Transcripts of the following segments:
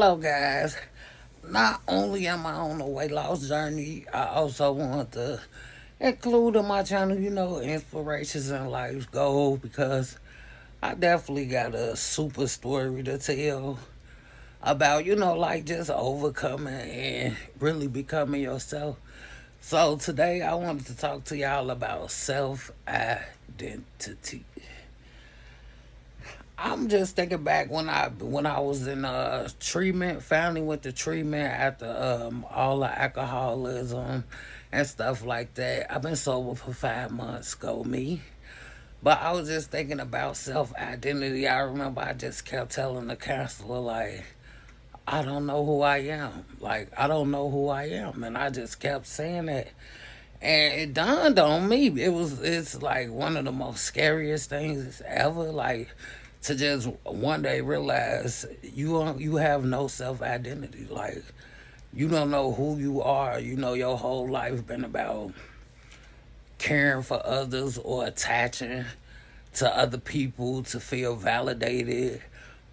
Hello, guys. Not only am I on a weight loss journey, I also want to include in my channel, inspirations and life goals because I definitely got a super story to tell about, like just overcoming and really becoming yourself. So today I wanted to talk to y'all about self identity. I'm just thinking back when I was in treatment, finally went to treatment after all the alcoholism and stuff like that. I've been sober for 5 months, go me. But I was just thinking about self identity. I remember I just kept telling the counselor like, I don't know who I am. Like I don't know who I am, and I just kept saying that. And it dawned on me. It's like one of the most scariest things ever. Like to just one day realize you have no self identity. Like you don't know who you are. You know your whole life been about caring for others or attaching to other people to feel validated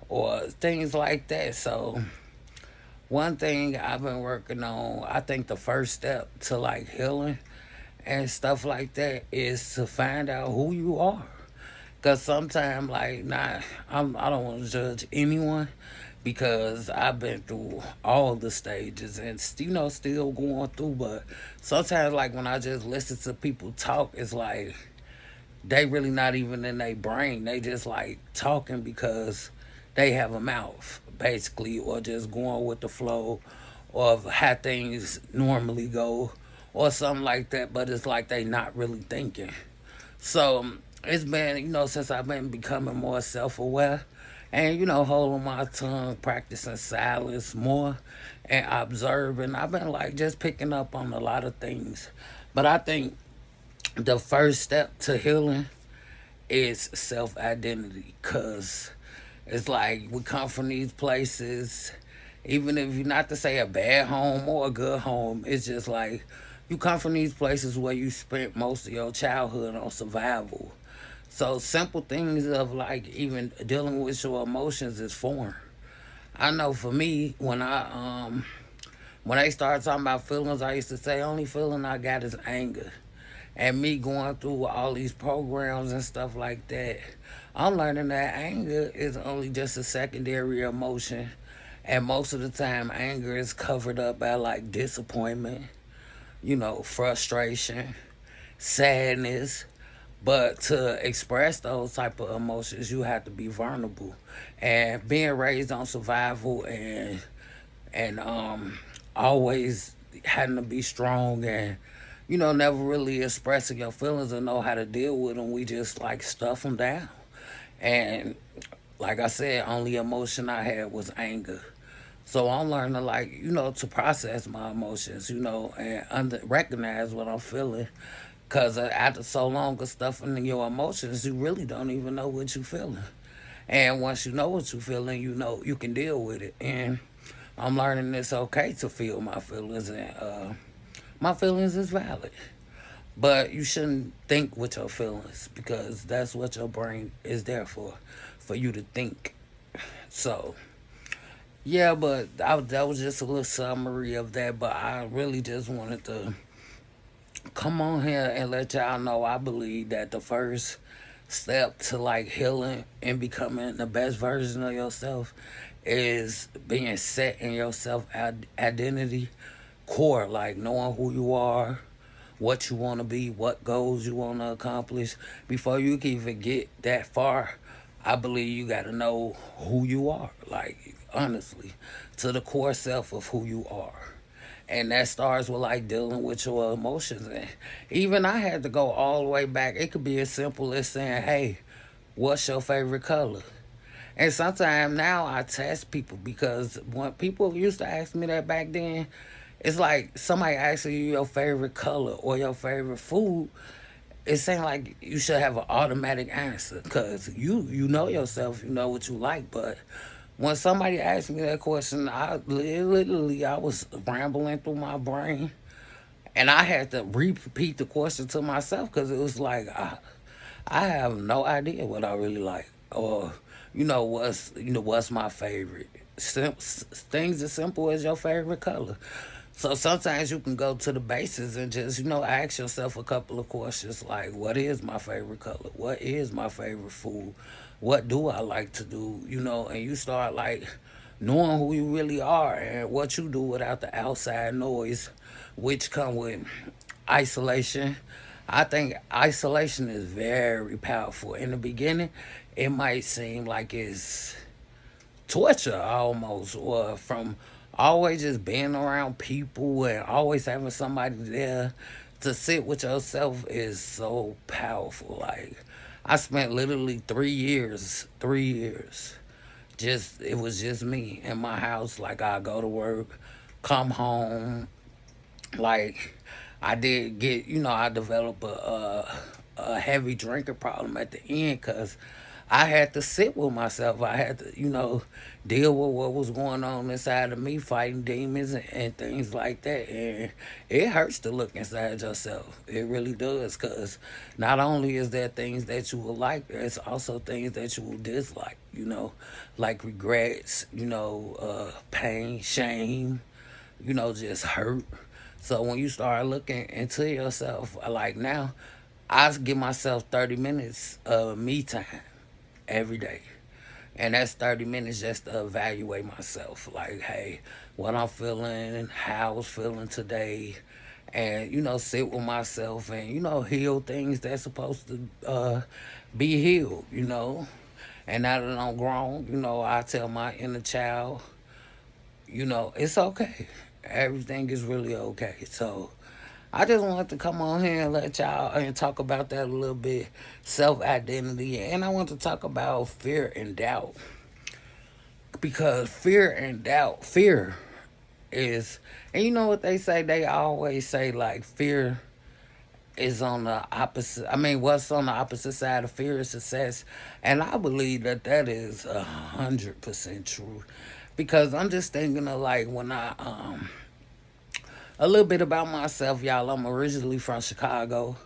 or things like that. So one thing I've been working on, I think the first step to like healing and stuff like that is to find out who you are. Cause sometimes, like, not, I don't want to judge anyone because I've been through all the stages and still going through. But sometimes, like when I just listen to people talk, it's like they really not even in their brain. They just like talking because they have a mouth, basically, or just going with the flow of how things normally go or something like that. But it's like they not really thinking. So it's been, since I've been becoming more self aware and, holding my tongue, practicing silence more and observing, I've been like just picking up on a lot of things. But I think the first step to healing is self identity because it's like we come from these places, even if you're not to say a bad home or a good home, it's just like you come from these places where you spent most of your childhood on survival. So simple things of like even dealing with your emotions is foreign. I know for me, when they started talking about feelings, I used to say only feeling I got is anger. And me going through all these programs and stuff like that, I'm learning that anger is only just a secondary emotion. And most of the time, anger is covered up by like disappointment, frustration, sadness. But to express those type of emotions, you have to be vulnerable. And being raised on survival and always having to be strong and never really expressing your feelings and know how to deal with them. We just like stuff them down. And like I said, only emotion I had was anger. So I'm learning like to process my emotions, and recognize what I'm feeling. Cause after so long of stuffing your emotions, you really don't even know what you're feeling. And once you know what you're feeling, you can deal with it. And I'm learning it's okay to feel my feelings, and my feelings is valid. But you shouldn't think with your feelings because that's what your brain is there for you to think. So, yeah, but that was just a little summary of that. But I really just wanted to come on here and let y'all know I believe that the first step to like healing and becoming the best version of yourself is being set in your self identity core, like knowing who you are, what you want to be, what goals you want to accomplish. Before you can even get that far, I believe you got to know who you are, like honestly, to the core self of who you are. And that starts with like dealing with your emotions. And even I had to go all the way back. It could be as simple as saying, hey, what's your favorite color? And sometimes now I test people because when people used to ask me that back then, it's like somebody asking you your favorite color or your favorite food. It's saying like you should have an automatic answer because you know yourself, you know what you like. But when somebody asked me that question, I was rambling through my brain, and I had to repeat the question to myself because it was like I have no idea what I really like or what's my favorite. things as simple as your favorite color. So sometimes you can go to the basis and just, ask yourself a couple of questions like, what is my favorite color? What is my favorite food? What do I like to do? And you start like knowing who you really are and what you do without the outside noise, which come with isolation. I think isolation is very powerful. In the beginning, it might seem like it's torture almost, or from always just being around people and always having somebody there to sit with yourself is so powerful. Like I spent literally 3 years, just it was just me in my house. Like I go to work, come home, like I did get, I developed a heavy drinking problem at the end because I had to sit with myself. I had to, deal with what was going on inside of me, fighting demons and things like that. And it hurts to look inside yourself. It really does, because not only is there things that you will like, there's also things that you will dislike. Like regrets, pain, shame, just hurt. So when you start looking into yourself, like now, I give myself 30 minutes of me time every day. And that's 30 minutes just to evaluate myself. Like, hey, what I'm feeling, how I was feeling today. And, sit with myself and, heal things that's supposed to be healed, And now that I'm grown, I tell my inner child, it's okay. Everything is really okay. So I just wanted to come on here and let y'all and talk about that a little bit, self identity, and I want to talk about fear and doubt, because fear is, and you know what they say? They always say like fear is on the opposite. I mean, what's on the opposite side of fear is success, and I believe that that is 100% true, because I'm just thinking of like when a little bit about myself, y'all. I'm originally from Chicago.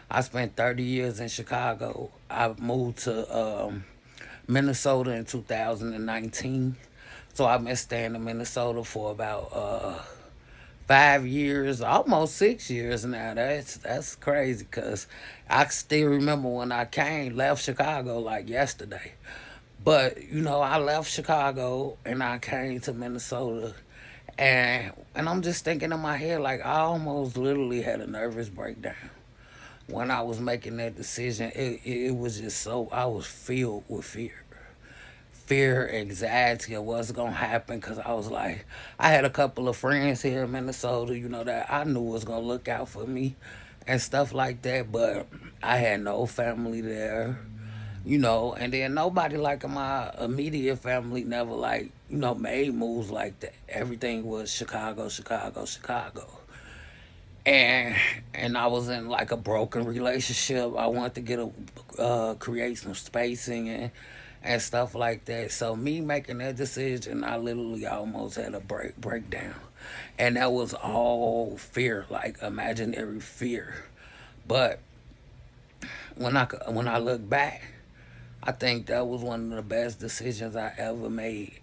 I spent 30 years in Chicago. I moved to Minnesota in 2019. So I've been staying in Minnesota for about 5 years, almost 6 years now. That's crazy, because I still remember when I left Chicago like yesterday. But I left Chicago and I came to Minnesota, and I'm just thinking in my head like I almost literally had a nervous breakdown when I was making that decision. It was just so, I was filled with fear, anxiety of what's gonna happen. Because I was like, I had a couple of friends here in Minnesota, that I knew was gonna look out for me and stuff like that, but I had no family there, and then nobody like in my immediate family never like, made moves like that. Everything was Chicago, Chicago, Chicago. And and I was in like a broken relationship. I wanted to get create some spacing and stuff like that. So me making that decision, I literally almost had a breakdown, and that was all fear, like imaginary fear. But when I look back, I think that was one of the best decisions I ever made.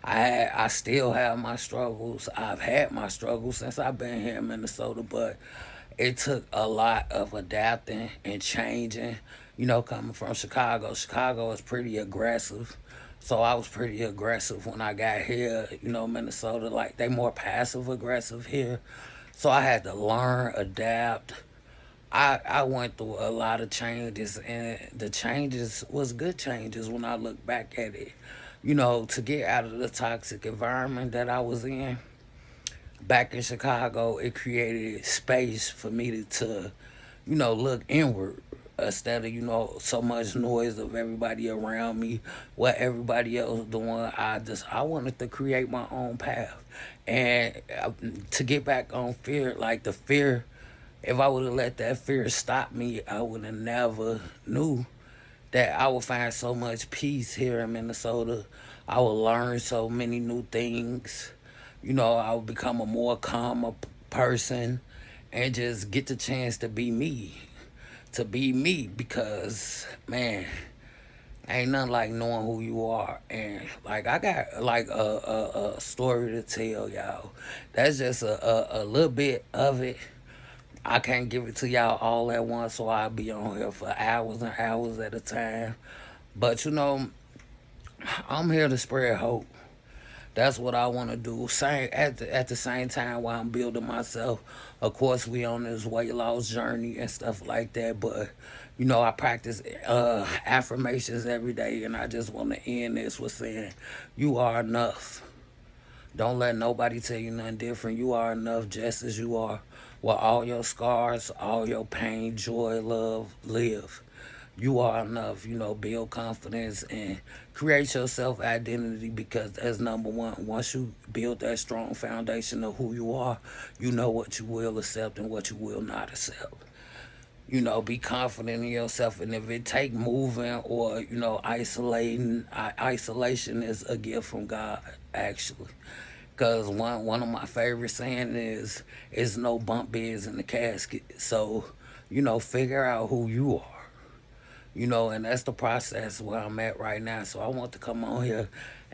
I still have my struggles. I've had my struggles since I've been here in Minnesota, but it took a lot of adapting and changing. Coming from Chicago, Chicago is pretty aggressive. So I was pretty aggressive when I got here. Minnesota, like they more passive aggressive here. So I had to learn, adapt. I went through a lot of changes, and the changes was good changes when I look back at it. To get out of the toxic environment that I was in back in Chicago, it created space for me to look inward instead of, so much noise of everybody around me, what everybody else doing. I wanted to create my own path. And to get back on fear, like the fear, if I would have let that fear stop me, I would have never knew that I would find so much peace here in Minnesota. I would learn so many new things. I would become a more calmer person and just get the chance to be me. To be me, because, man, Ain't nothing like knowing who you are. And like I got like a story to tell y'all. That's just a little bit of it. I can't give it to y'all all at once, so I'll be on here for hours and hours at a time. But I'm here to spread hope. That's what I want to do. Same at the same time while I'm building myself. Of course, we on this weight loss journey and stuff like that. But I practice affirmations every day, and I just want to end this with saying, "You are enough. Don't let nobody tell you nothing different. You are enough, just as you are. With all your scars, all your pain, joy, love, live." You are enough. Build confidence and create your self identity, because that's number one. Once you build that strong foundation of who you are, you know what you will accept and what you will not accept. Be confident in yourself, and if it take moving or isolating, isolation is a gift from God, actually. Because one of my favorite saying is no bump beds in the casket. So figure out who you are. And that's the process where I'm at right now. So I want to come on here,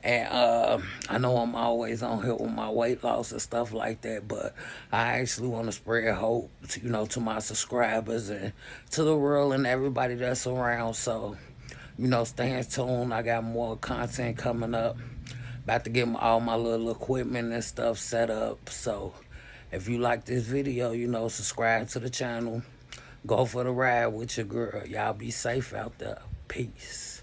and I know I'm always on here with my weight loss and stuff like that, but I actually want to spread hope, to my subscribers and to the world and everybody that's around. So, stay tuned. I got more content coming up. About to get all my little equipment and stuff set up. So, if you like this video, subscribe to the channel. Go for the ride with your girl. Y'all be safe out there. Peace.